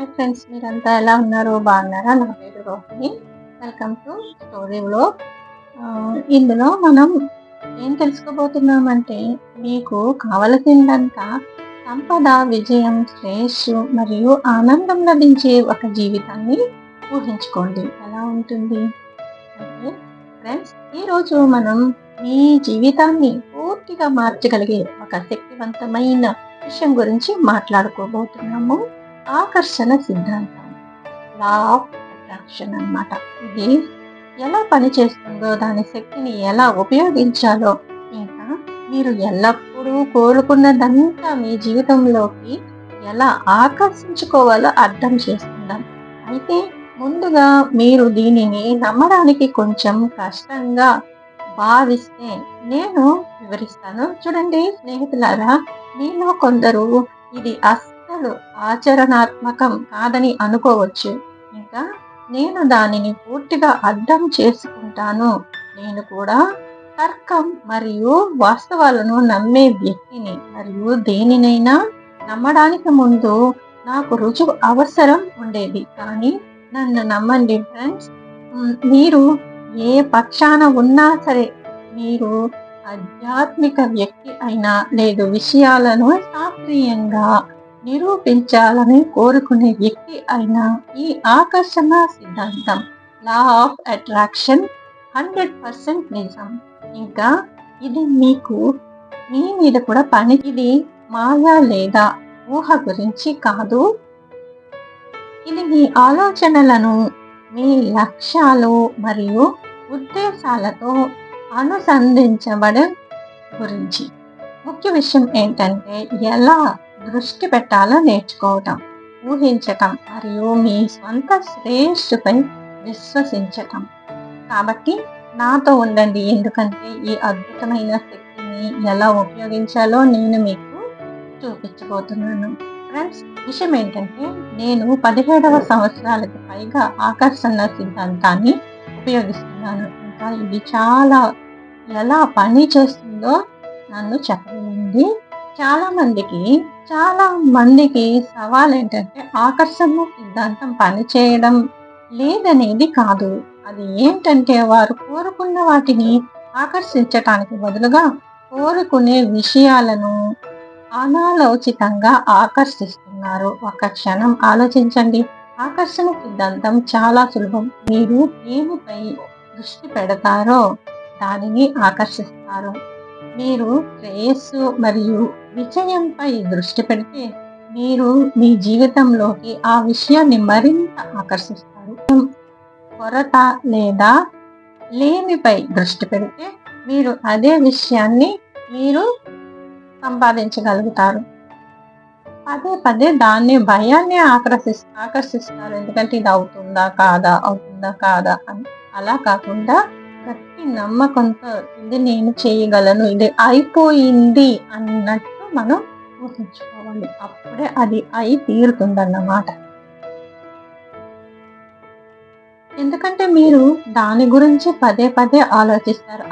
Hi friends, మీరంతా ఎలా ఉన్నారు? బాగున్నారా? నా పేరు Rohini. Welcome to story vlog. ఇందులో మనం ఏం తెలుసుకోబోతున్నామంటే, మీకు కావలసిందంత సంపద, విజయం, శ్రేయస్సు మరియు ఆనందం లభించే ఒక జీవితాన్ని ఊహించుకోండి. ఎలా ఉంటుంది అంటే ఫ్రెండ్స్, ఈరోజు మనం మీ జీవితాన్ని పూర్తిగా మార్చగలిగే ఒక శక్తివంతమైన విషయం గురించి మాట్లాడుకోబోతున్నాము. ఆకర్షణ సిద్ధాంతం, లా ఆఫ్ అట్రాక్షన్ అన్నమాట. ఇది ఎలా పనిచేస్తుందో, దాని శక్తిని ఎలా ఉపయోగించాలో, ఇంకా మీరు ఎల్లప్పుడూ కోరుకున్నదంతా మీ జీవితంలోకి ఎలా ఆకర్షించుకోవాలో అర్థం చేసుకుందాం. అయితే ముందుగా మీరు దీనిని నమ్మడానికి కొంచెం కష్టంగా భావిస్తే నేను వివరిస్తాను. చూడండి స్నేహితులారా, మీలో కొందరు ఇది అస్సలు ఆచరణాత్మకం కాదని అనుకోవచ్చు. ఇంకా నేను దానిని పూర్తిగా అర్థం చేసుకుంటాను. నేను కూడా తర్కం మరియు వాస్తవాలను నమ్మే వ్యక్తిని, మరియు దేనినైనా నమ్మడానికి ముందు నాకు రుజువు అవసరం ఉండేది. కానీ నన్ను నమ్మండి ఫ్రెండ్స్, మీరు ఏ పక్షాన ఉన్నా సరే, మీరు ఆధ్యాత్మిక వ్యక్తి అయినా లేదు విషయాలను శాస్త్రీయంగా నిరూపించాలని కోరుకునే వ్యక్తి అయినా, ఈ ఆకర్షణ సిద్ధాంతం, లా ఆఫ్ అట్రాక్షన్ 100% నిజం. ఇంకా ఇది మీకు మీ మీద కూడా ఇది మాయా లేదా ఊహ గురించి కాదు. ఇది మీ ఆలోచనలను, మీ లక్ష్యాలు మరియు ఉద్దేశాలతో అనుసంధించబడే గురించి. ముఖ్య విషయం ఏంటంటే, ఎలా దృష్టి పెట్టాలో నేర్చుకోవటం, ఊహించటం మరియు మీ స్వంత శ్రేయస్సుపై విశ్వసించటం. కాబట్టి నాతో ఉండండి, ఎందుకంటే ఈ అద్భుతమైన శక్తిని ఎలా ఉపయోగించాలో నేను మీకు చూపించబోతున్నాను. ఫ్రెండ్స్, విషయం ఏంటంటే, నేను 17వ సంవత్సరాలకు పైగా ఆకర్షణ సిద్ధాంతాన్ని ఉపయోగిస్తున్నాను. ఇంకా ఇది ఎలా పని చేస్తుందో నన్ను చెప్పగలిగింది. చాలా మందికి సవాల్ ఏంటంటే, ఆకర్షణ సిద్ధాంతం పని చేయడం లేదనేది కాదు. అది ఏంటంటే, వారు కోరుకున్న వాటిని ఆకర్షించటానికి బదులుగా కోరుకునే విషయాలను అనాలోచితంగా ఆకర్షిస్తున్నారు. ఒక క్షణం ఆలోచించండి. ఆకర్షణ సిద్ధాంతం చాలా సులభం. మీరు దేనిపై దృష్టి పెడతారో దానిని ఆకర్షిస్తారు. మీరు శ్రేయస్సు మరియు విజయంపై దృష్టి పెడితే, మీరు మీ జీవితంలోకి ఆ విషయాన్ని మరింత ఆకర్షిస్తారు. కొరత లేదా లేమిపై దృష్టి పెడితే, మీరు అదే విషయాన్ని మీరు సంపాదించగలుగుతారు. పదే దాన్ని భయాన్ని ఆకర్షిస్తారు. ఎందుకంటే ఇది అవుతుందా కాదా అని. అలా కాకుండా గట్టి నమ్మకంతో ఇది నేను చేయగలను, ఇది అయిపోయింది అన్నట్టు మనం ఊహించుకోవాలి. అప్పుడే అది అయి తీరుతుందన్నమాట. ఎందుకంటే మీరు దాని గురించి పదే ఆలోచిస్తారు.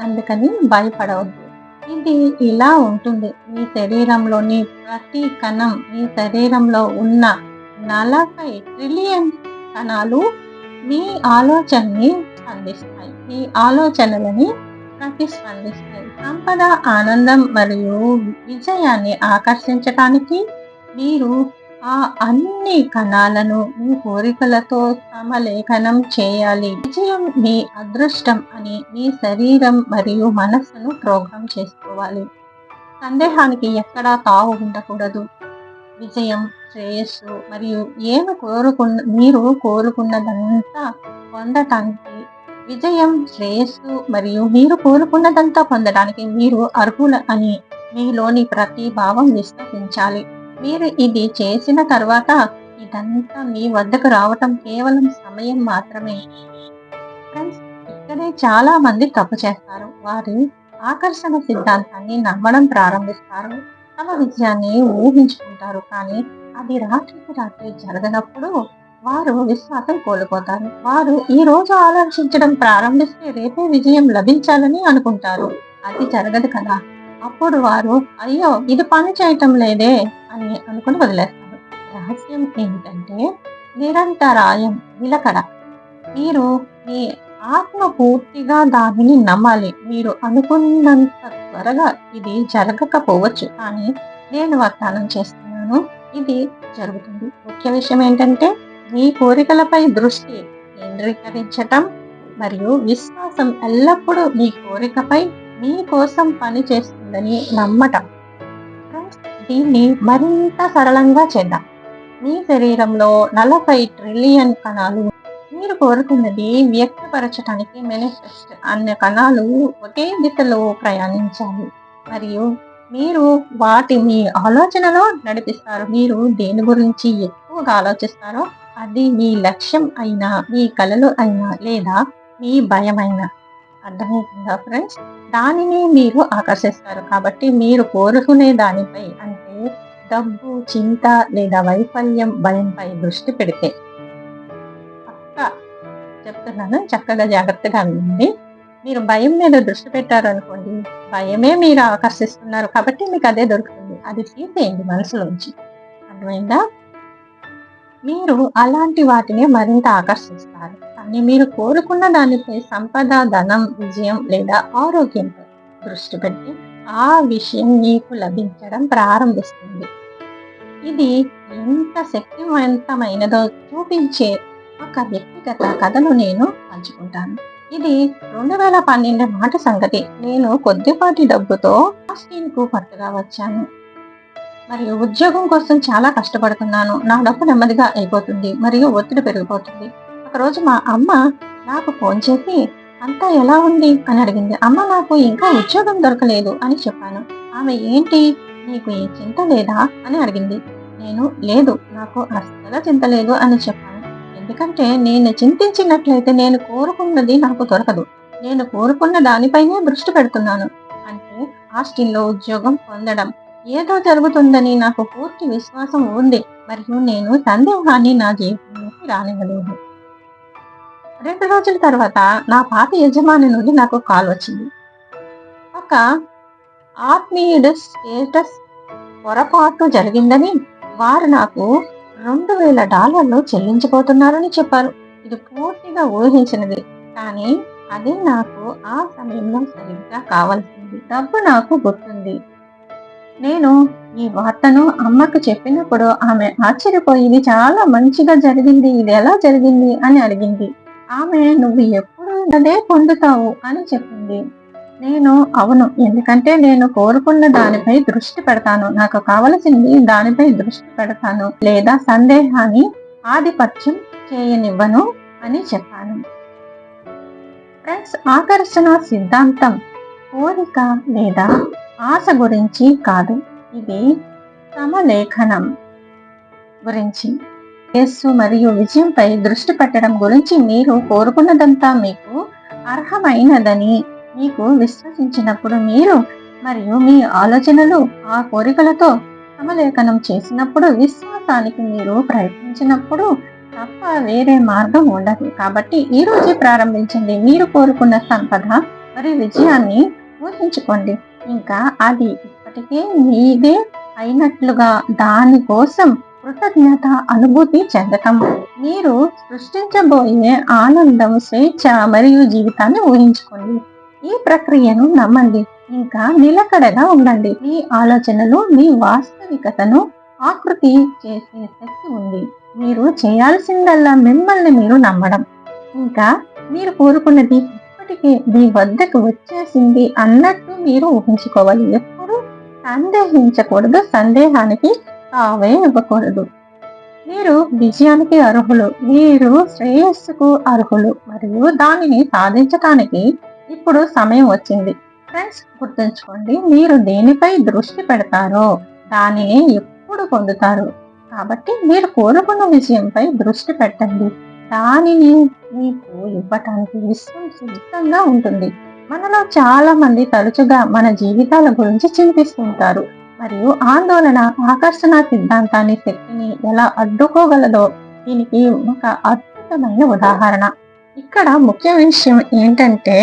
అందుకని భయపడవద్దు. ఇది ఇలా ఉంటుంది. మీ శరీరంలోని ప్రతి కణం, మీ శరీరంలో ఉన్న 40 ట్రిలియన్ కణాలు మీ ఆలోచనని స్పందిస్తాయి. మీ ఆలోచనలని ప్రతిస్పందిస్తాయి. సంపద, ఆనందం మరియు విజయాన్ని ఆకర్షించటానికి మీరు ఆ అన్ని కణాలను మీ కోరికలతో సమలేఖనం చేయాలి. విజయం మీ అదృష్టం అని మీ శరీరం మరియు మనస్సును ప్రోగ్రాం చేసుకోవాలి. సందేహానికి ఎక్కడా తావు ఉండకూడదు. విజయం, శ్రేయస్సు మరియు మీరు కోరుకున్నదంతా పొందటానికి, మీరు అర్హులు అని మీలోని ప్రతి భావం విశ్వసించాలి. మీరు ఇది చేసిన తర్వాత ఇదంతా మీ వద్దకు రావటం కేవలం సమయం మాత్రమే. ఫ్రెండ్స్, ఇక్కడే చాలా మంది తప్పు చేస్తారు. వారి ఆకర్షణ సిద్ధాంతాన్ని నమ్మడం ప్రారంభిస్తారు, తమ విజయాన్ని ఊహించుకుంటారు. కానీ అది రాత్రి జరగనప్పుడు వారు విశ్వాసం కోల్పోతారు. వారు ఈ రోజు ఆలోచించడం ప్రారంభిస్తే రేపే విజయం లభించాలని అనుకుంటారు. అది జరగదు కదా. అప్పుడు వారు అయ్యో ఇది పని చేయటం లేదే అని అనుకుని వదిలేస్తారు. రహస్యం ఏంటంటే నిరంతరాయం, నిలకడ. మీరు మీ ఆత్మ పూర్తిగా దానిని నమ్మాలి. మీరు అనుకున్నంత త్వరగా ఇది జరగకపోవచ్చు, కానీ నేను వాగ్దానం చేస్తున్నాను, ఇది జరుగుతుంది. ముఖ్య విషయం ఏంటంటే మీ కోరికలపై దృష్టి కేంద్రీకరించటం మరియు విశ్వాసం ఎల్లప్పుడూ మీ కోరికపై మీ కోసం పని చేస్తుందని నమ్మటం. ఫ్రెండ్స్, దీన్ని మరింత సరళంగా చేద్దాం. మీ శరీరంలో 40 ట్రిలియన్ కణాలు. మీరు కోరుకున్నది వ్యక్తపరచడానికి మేనిఫెస్ట్ అన్న కణాలు ఒకే దిశలో ప్రయాణించాలి మరియు మీరు వాటిని ఆలోచనలో నడిపిస్తారు. మీరు దేని గురించి ఎక్కువగా ఆలోచిస్తారో అది మీ లక్ష్యం అయినా, మీ కలలు అయినా, లేదా మీ భయమైనా, అర్థమవుతుందా ఫ్రెండ్స్? దానిని మీరు ఆకర్షిస్తారు. కాబట్టి మీరు కోరుకునే దానిపై, అంటే డబ్బు, చింత లేదా వైఫల్యం, భయంపై దృష్టి పెడితే, పక్కా చెప్తున్నాను, చక్కగా జాగ్రత్తగా వినండి. మీరు భయం మీద దృష్టి పెట్టారనుకోండి, భయమే మీరు ఆకర్షిస్తున్నారు కాబట్టి మీకు అదే దొరుకుతుంది. అది తీసేయండి మనసులోంచి. అర్థమైందా? మీరు అలాంటి వాటిని మరింత ఆకర్షిస్తారు. కానీ మీరు కోరుకున్న దానిపై, సంపద, ధనం, విజయం లేదా ఆరోగ్యంపై దృష్టి పెట్టి ఆ విషయం మీకు లభించడం ప్రారంభిస్తుంది. ఇది ఎంత శక్తివంతమైనదో చూపించే ఒక వ్యక్తిగత కథను నేను పంచుకుంటాను. ఇది 2012 నాటి సంగతి. నేను కొద్దిపాటి డబ్బుతో ఆస్టిన్‌కు కొత్తగా వచ్చాను మరియు ఉద్యోగం కోసం చాలా కష్టపడుతున్నాను. నా డబ్బు నెమ్మదిగా అయిపోతుంది మరియు ఒత్తిడి పెరిగిపోతుంది. ఒకరోజు మా అమ్మ నాకు ఫోన్ చేసి, అంతా ఎలా ఉంది అని అడిగింది. అమ్మ, నాకు ఇంకా ఉద్యోగం దొరకలేదు అని చెప్పాను. ఆమె, ఏంటి, నీకు ఏ చింత లేదా అని అడిగింది. నేను, లేదు, నాకు అస్సలు చింత లేదు అని చెప్పాను. ఎందుకంటే నేను చింతించినట్లయితే నేను కోరుకున్నది నాకు దొరకదు. నేను కోరుకున్న దానిపైనే దృష్టి పెడుతున్నాను. అంటే ఆస్టిన్‌లో ఉద్యోగం పొందడం, ఏదో జరుగుతుందని నాకు పూర్తి విశ్వాసం ఉంది మరియు నేను సందేహాన్ని నా జీవితంలోకి రానివ్వలేదు. 2 రోజుల తర్వాత నా పాత యజమాని నుండి నాకు కాల్ వచ్చింది. ఒక ఆత్మీయుడు స్టేటస్ పొరపాటు జరిగిందని వారు నాకు $2000 చెల్లించబోతున్నారని చెప్పారు. ఇది పూర్తిగా ఊహించినది, కానీ అది నాకు ఆ సమయంలో సరిగ్గా కావాల్సింది. డబ్బు నాకు గుర్తుంది. నేను ఈ వార్తను అమ్మకు చెప్పినప్పుడు ఆమె ఆశ్చర్యపోయి, ఇది చాలా మంచిగా జరిగింది, ఇది ఎలా జరిగింది అని అడిగింది. ఆమె, నువ్వు ఎప్పుడు అదే పొందుతావు అని చెప్పింది. నేను, అవును, ఎందుకంటే నేను కోరుకున్న దానిపై దృష్టి పెడతాను, నాకు కావలసింది దానిపై దృష్టి పెడతాను, లేదా సందేహాన్ని ఆధిపత్యం చేయనివ్వను అని చెప్పాను. ఫ్రెండ్స్, ఆకర్షణ సిద్ధాంతం కోరిక లేదా ఆశ గురించి కాదు, ఇది సమలేఖనం గురించి. యేసు మరియు విజయంపై దృష్టి పెట్టడం గురించి. మీరు కోరుకున్నదంతా మీకు అర్హమైనదని మీకు విశ్వసించినప్పుడు, మీరు మరియు మీ ఆలోచనలు ఆ కోరికలతో సమలేఖనం చేసినప్పుడు, విశ్వాసానికి మీరు ప్రయత్నించినప్పుడు తప్ప వేరే మార్గం ఉండదు. కాబట్టి ఈ రోజే ప్రారంభించండి. మీరు కోరుకున్న సంపద మరియు విజయాన్ని ఊహించుకోండి. ఇంకా అది ఇప్పటికే మీదే అయినట్లుగా దానికోసం కృతజ్ఞత అనుభూతి చెందటం. మీరు సృష్టించబోయే ఆనందం, స్వేచ్ఛ మరియు జీవితాన్ని ఊహించుకోండి. ఈ ప్రక్రియను నమ్మండి, ఇంకా నిలకడగా ఉండండి. మీ ఆలోచనలు మీ వాస్తవికతను ఆకృతి చేసే శక్తి ఉంది. మీరు చేయాల్సిందల్లా మిమ్మల్ని మీరు నమ్మడం, ఇంకా మీరు కోరుకున్నది ఇప్పటికే మీ వద్దకు వచ్చేసింది అన్నట్టు మీరు ఊహించుకోవాలి. ఎప్పుడు సందేహించకూడదు, సందేహానికి తావే ఇవ్వకూడదు. మీరు విజయానికి అర్హులు, మీరు శ్రేయస్సుకు అర్హులు మరియు దానిని సాధించటానికి ఇప్పుడు సమయం వచ్చింది. ఫ్రెండ్స్, గుర్తుంచుకోండి, మీరు దేనిపై దృష్టి పెడతారో దానిని ఎప్పుడు పొందుతారు. కాబట్టి మీరు కోరుకున్న విజయంపై దృష్టి పెట్టండి. దానిని మీకు ఇవ్వటానికి విశ్వం సిద్ధంగా ఉంటుంది. మనలో చాలా మంది తరచుగా మన జీవితాల గురించి చింతిస్తుంటారు మరియు ఆందోళన ఆకర్షణ సిద్ధాంతాన్ని శక్తిని ఎలా అడ్డుకోగలదో దీనికి ఒక అద్భుతమైన ఉదాహరణ. ఇక్కడ ముఖ్య విషయం ఏంటంటే,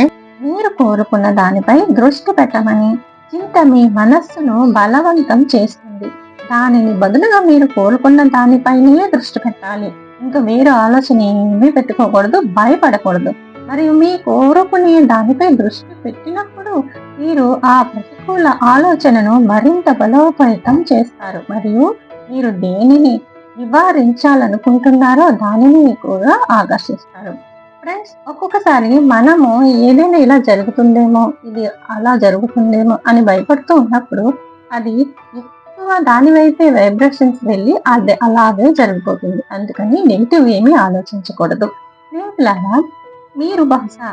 మీరు కోరుకున్న దానిపై దృష్టి పెట్టమని చింత మీ మనస్సును బలవంతం చేస్తుంది. దానిని బదులుగా మీరు కోరుకున్న దానిపైనే దృష్టి పెట్టాలి. ఇంకా వేరే ఆలోచన ఏమీ పెట్టుకోకూడదు, భయపడకూడదు. మరియు మీ కోరుకునే దానిపై దృష్టి పెట్టినప్పుడు మీరు ఆ ప్రతికూల ఆలోచనను మరింత బలోపేతం చేస్తారు మరియు మీరు దేనిని నివారించాలనుకుంటున్నారో దానిని కూడా ఆకర్షిస్తారు. ఫ్రెండ్స్, ఒక్కొక్కసారి మనము ఏదైనా ఇలా జరుగుతుందేమో, ఇది అలా జరుగుతుందేమో అని భయపడుతూ ఉన్నప్పుడు అది ఎక్కువ దాని వైపే వైబ్రేషన్స్ వెళ్ళి అది అలాగే జరిగిపోతుంది. అందుకని నెగిటివ్ ఏమీ ఆలోచించకూడదు. స్నేహితులారా, మీరు బహుశా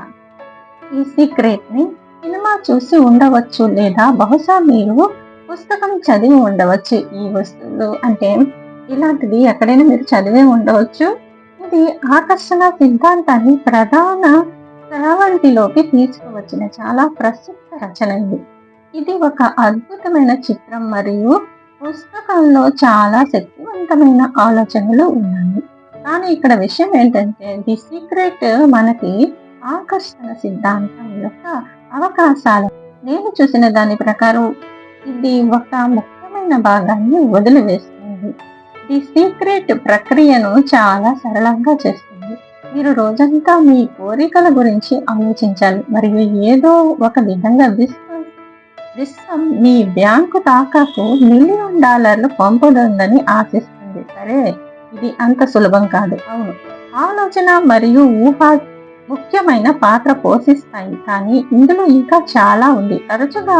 ఈ సీక్రెట్ ని సినిమా చూసి ఉండవచ్చు, లేదా బహుశా మీరు పుస్తకం చదివి ఉండవచ్చు. ఈ వస్తువులు అంటే ఇలాంటిది ఎక్కడైనా మీరు చదివే ఉండవచ్చు. ఇది ఆకర్షణ సిద్ధాంతాన్ని ప్రధాన స్రవంతిలోకి తీసుకువచ్చిన చాలా ప్రసిద్ధ రచన ఇది. ఇది ఒక అద్భుతమైన చిత్రం మరియు పుస్తకంలో చాలా శక్తివంతమైన ఆలోచనలు ఉన్నాయి. కానీ ఇక్కడ విషయం ఏంటంటే ది సీక్రెట్ మనకి ఆకర్షణ సిద్ధాంతం యొక్క అవకాశాలు, నేను చూసిన దాని ప్రకారం ఇది ఒక ముఖ్యమైన భాగాన్ని వదిలివేస్తుంది. ది సీక్రెట్ ప్రక్రియను చాలా సరళంగా చేస్తుంది. మీరు రోజంతా మీ కోరికల గురించి ఆలోచించాలి మరియు ఏదో ఒక విధంగా విశ్వం మీ బ్యాంకు ఖాతాకు $1,000,000 పంపుతుందని ఆశిస్తుంది. సరే, ఇది అంత సులభం కాదు. అవును, ఆలోచన మరియు ఊహ ముఖ్యమైన పాత్ర పోషిస్తాయి, కానీ ఇందులో ఇంకా చాలా ఉంది. తరచుగా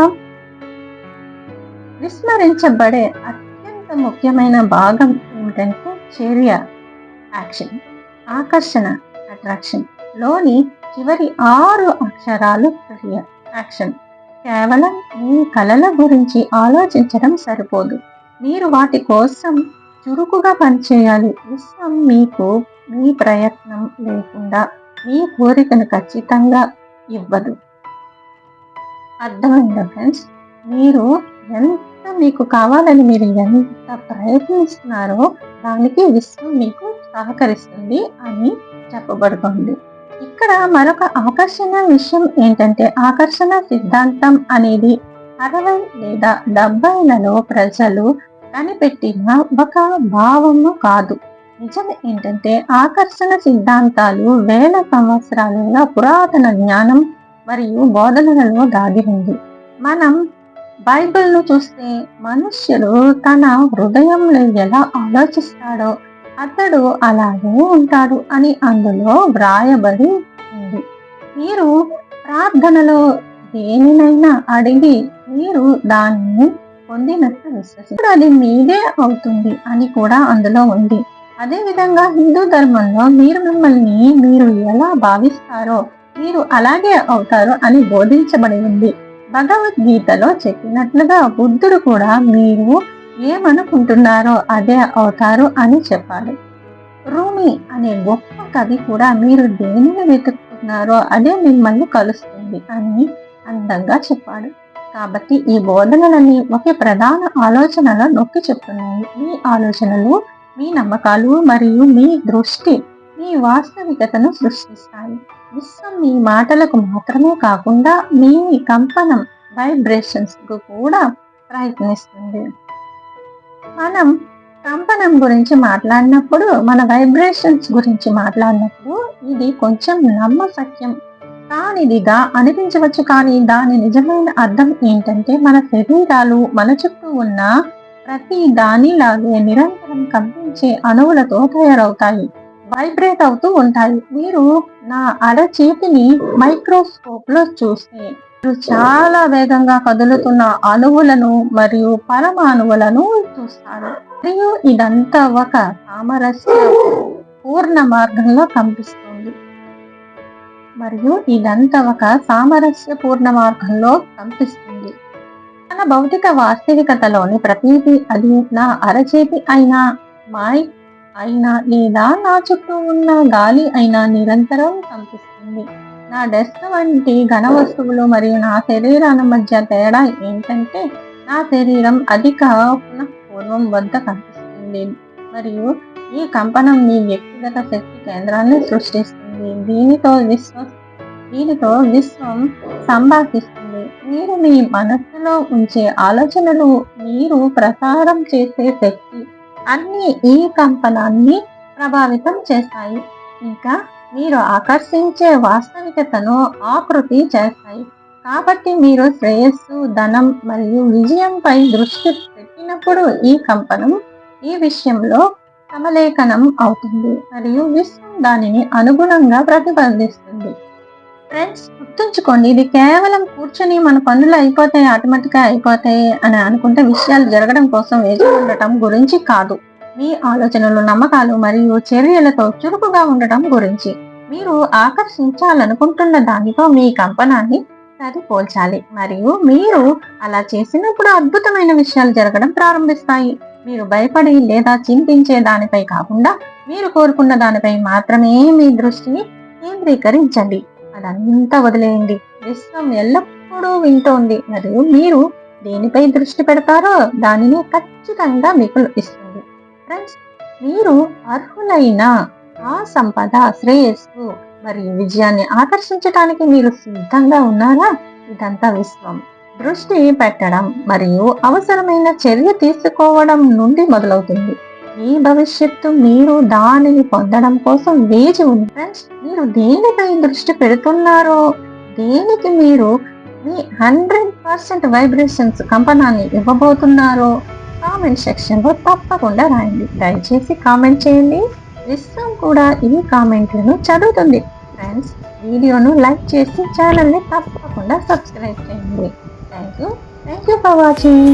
విస్మరించబడే అత్యంత ముఖ్యమైన భాగం ఏమిటంటే చర్య, యాక్షన్. ఆకర్షణ, అట్రాక్షన్ లోని చివరి 6 అక్షరాలు క్రియ, యాక్షన్. కేవలం మీ కలల గురించి ఆలోచించడం సరిపోదు, మీరు వాటి కోసం చురుకుగా పనిచేయాలి. విశ్వం మీకు మీ ప్రయత్నం లేకుండా మీ కోరికను ఖచ్చితంగా ఇవ్వదు. అర్థమైందా ఫ్రెండ్స్? మీరు ఎంత మీకు కావాలని మీరు ఎంత ప్రయత్నిస్తున్నారో దానికి విశ్వం మీకు సహకరిస్తుంది అని చెప్పబడుతుంది. ఇక్కడ మరొక ఆకర్షణ విషయం ఏంటంటే ఆకర్షణ సిద్ధాంతం అనేది 60 లేదా 70లలో ప్రజలు కనిపెట్టిన ఒక భావము కాదు. నిజం ఏంటంటే ఆకర్షణ సిద్ధాంతాలు వేల సంవత్సరాలుగా పురాతన జ్ఞానం మరియు బోధనలలో దాగి ఉంది. మనం బైబిల్ను చూస్తే మనుష్యుడు తన హృదయంలో ఎలా ఆలోచిస్తాడో అతడు అలాగే ఉంటాడు అని అందులో వ్రాయబడి ఉంది. మీరు ప్రార్థనలో దేనినైనా అడిగి మీరు దాన్ని పొందినట్లు విశ్వసిస్తారు, అది మీదే అవుతుంది అని కూడా అందులో ఉంది. అదే విధంగా హిందూ ధర్మంలో మీరు మిమ్మల్ని మీరు ఎలా భావిస్తారో మీరు అలాగే అవుతారు అని బోధించబడి ఉంది. భగవద్గీతలో చెప్పినట్లుగా బుద్ధుడు కూడా మీరు ఏమనుకుంటున్నారో అదే అవుతారు అని చెప్పాడు. రూమి అనే గొప్ప కవి కూడా మీరు దేనిని వెతుకుతున్నారో అదే మిమ్మల్ని కలుస్తుంది అని అందంగా చెప్పాడు. కాబట్టి ఈ బోధనలన్నీ ఒకే ప్రధాన ఆలోచనలో నొక్కి చెప్తున్నాయి. మీ ఆలోచనలు, మీ నమ్మకాలు మరియు మీ దృష్టి మీ వాస్తవికతను సృష్టిస్తాయి. విశ్వం మీ మాటలకు మాత్రమే కాకుండా మీ కంపనం, వైబ్రేషన్స్ కు కూడా ప్రయత్నిస్తుంది. మనం కంపనం గురించి మాట్లాడినప్పుడు, మన వైబ్రేషన్స్ గురించి మాట్లాడినప్పుడు ఇది కొంచెం నమ్మశక్యం కానిదిగా అనిపించవచ్చు, కానీ దాని నిజమైన అర్థం ఏంటంటే మన శరీరాలు మన చుట్టూ ఉన్న ప్రతి దానిలాగే నిరంతరం కంపించే అణువులతో తయారవుతాయి, వైబ్రేట్ అవుతూ ఉంటాయి. మీరు నా అరచేతిని మైక్రోస్కోప్ లో చూస్తే చాలా వేగంగా కదులుతున్న అణువులను మరియు పరమాణువులను చూస్తారు. మరియు ఇదంతా ఒక సామరస్య పూర్ణ మార్గంలో కంపిస్తుంది. మన భౌతిక వాస్తవికతలోని ప్రతిదీ, అది నా అరచేతి అయినా, మైక్ అయినా, లేదా నా చుట్టూ ఉన్న గాలి అయినా నిరంతరం కంపిస్తుంది. నా డెస్క్ వంటి ఘన వస్తువులు మరియు నా శరీరాల మధ్య తేడా ఏంటంటే నా శరీరం అధిక పునఃపూర్వం వద్ద కనిపిస్తుంది మరియు ఈ కంపనం మీ వ్యక్తిగత శక్తి కేంద్రాన్ని సృష్టిస్తుంది. దీనితో విశ్వం సంభాషిస్తుంది. మీరు మీ మనస్సులో ఉంచే ఆలోచనలు, మీరు ప్రసారం చేసే శక్తి అన్నీ ఈ కంపనాన్ని ప్రభావితం చేస్తాయి. ఇంకా మీరు ఆకర్షించే వాస్తవికతను ఆకృతి చేస్తాయి. కాబట్టి మీరు శ్రేయస్సు, ధనం మరియు విజయంపై దృష్టి పెట్టినప్పుడు ఈ కంపనం ఈ విషయంలో సమలేఖనం అవుతుంది మరియు విశ్వం దానిని అనుగుణంగా ప్రతిపాదిస్తుంది. ఫ్రెండ్స్, గుర్తుంచుకోండి, ఇది కేవలం కూర్చొని మన పనులు అయిపోతాయి, ఆటోమేటిక్గా అయిపోతాయి అని అనుకుంటే విషయాలు జరగడం కోసం వేచి ఉండటం గురించి కాదు. మీ ఆలోచనలు, నమ్మకాలు మరియు చర్యలతో చురుకుగా ఉండటం గురించి. మీరు ఆకర్షించాలనుకుంటున్న దానితో మీ కంపనాన్ని సరిపోల్చాలి మరియు మీరు అలా చేసినప్పుడు అద్భుతమైన విషయాలు జరగడం ప్రారంభిస్తాయి. మీరు భయపడి లేదా చింతించే దానిపై కాకుండా మీరు కోరుకున్న దానిపై మాత్రమే మీ దృష్టిని కేంద్రీకరించండి. అదంతా వదిలేయండి. విశ్వం ఎల్లప్పుడూ వింటోంది మరియు మీరు దేనిపై దృష్టి పెడతారో దానిని ఖచ్చితంగా మీకు ఇస్తుంది. ఫ్రెండ్స్, మీరు అర్హులైన ఆ సంపద, శ్రేయస్సు మరియు విజయాన్ని ఆకర్షించడానికి మీరు సిద్ధంగా ఉన్నారా? ఇదంతా విశ్వం దృష్టి పెట్టడం మరియు అవసరమైన చర్య తీసుకోవడం నుండి మొదలవుతుంది. ఈ భవిష్యత్తు మీరు దానిని పొందడం కోసం వేచి ఉంది. ఫ్రెండ్స్, మీరు దేనిపై దృష్టి పెడుతున్నారో, దేనికి మీరు మీ 100% వైబ్రేషన్స్ కంపనాన్ని ఇవ్వబోతున్నారో కామెంట్ సెక్షన్లో తప్పకుండా రాయండి. దయచేసి కామెంట్ చేయండి. విశ్వం కూడా ఈ కామెంట్లను చదువుతుంది. ఫ్రెండ్స్, వీడియోను లైక్ చేసి ఛానల్ని తప్పకుండా సబ్స్క్రైబ్ చేయండి. Thank you for watching.